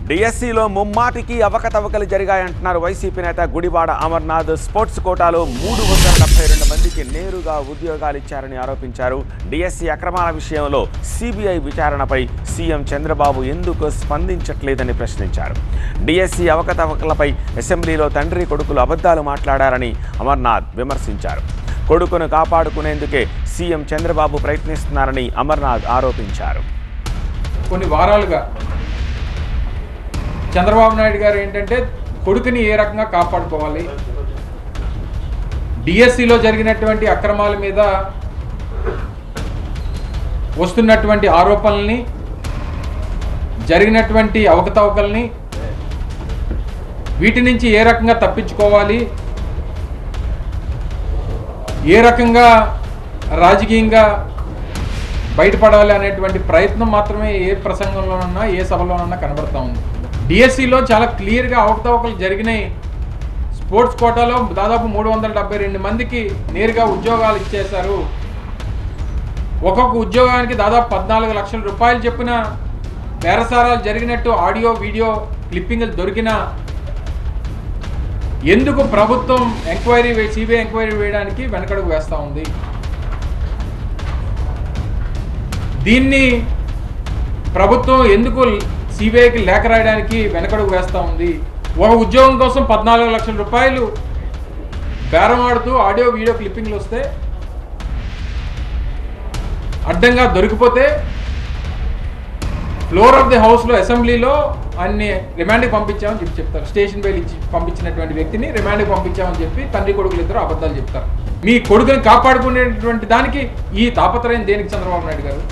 డిఎస్సిలో ముమ్మాటికి అవకతవకలు జరిగాయంటున్నారు వైసీపీ నేత గుడివాడ అమర్నాథ్. స్పోర్ట్స్ కోటాలో 372 మందికి నేరుగా ఉద్యోగాలు ఇచ్చారని ఆరోపించారు. డిఎస్సి అక్రమాల విషయంలో సిబిఐ విచారణపై సీఎం చంద్రబాబు ఎందుకు స్పందించట్లేదని ప్రశ్నించారు. డిఎస్సి అవకతవకలపై అసెంబ్లీలో తండ్రి కొడుకులు అబద్ధాలు మాట్లాడారని అమర్నాథ్ విమర్శించారు. కొడుకును కాపాడుకునేందుకే సీఎం చంద్రబాబు ప్రయత్నిస్తున్నారని అమర్నాథ్ ఆరోపించారు. కొన్ని వారాలుగా చంద్రబాబు నాయుడు గారు ఏంటంటే కొడుకుని ఏ రకంగా కాపాడుకోవాలి, డిఎస్సిలో జరిగినటువంటి అక్రమాల మీద వస్తున్నటువంటి ఆరోపణల్ని, జరిగినటువంటి అవకతవకల్ని, వీటి నుంచి ఏ రకంగా తప్పించుకోవాలి, ఏ రకంగా రాజకీయంగా బయటపడాలి అనేటువంటి ప్రయత్నం మాత్రమే ఏ ప్రసంగంలోనన్నా ఏ సభలోనన్నా కనబడతా ఉంది. డిఎస్సిలో చాలా క్లియర్గా అవకతవకలు జరిగినాయి. స్పోర్ట్స్ కోటాలో దాదాపు 372 మందికి నేరుగా ఉద్యోగాలు ఇచ్చేశారు. ఒక్కొక్క ఉద్యోగానికి దాదాపు 14 లక్షల రూపాయలు చెప్పిన బేరసారాలు జరిగినట్టు ఆడియో వీడియో క్లిప్పింగ్లు దొరికినా ఎందుకు ప్రభుత్వం సిబిఐ ఎంక్వైరీ వేయడానికి వెనకడుగు వేస్తూ ఉంది? దీన్ని ప్రభుత్వం ఎందుకు సిబిఐకి లేఖ రాయడానికి వెనకడుగు వేస్తూ ఉంది? ఒక ఉద్యోగం కోసం 14 లక్షల రూపాయలు బేరమాడుతూ ఆడియో వీడియో క్లిప్పింగ్లు వస్తే అడ్డంగా దొరికిపోతే ఫ్లోర్ ఆఫ్ ది హౌస్లో అసెంబ్లీలో అన్ని రిమాండ్కి పంపించామని చెప్పి చెప్తారు. స్టేషన్ బెయిల్ ఇచ్చి పంపించినటువంటి వ్యక్తిని రిమాండ్కి పంపించామని చెప్పి తండ్రి కొడుకులు ఇద్దరు అబద్ధాలు చెప్తారు. మీ కొడుకుని కాపాడుకునేటువంటి దానికి ఈ తాపత్రయం దేనికి చంద్రబాబు నాయుడు గారు?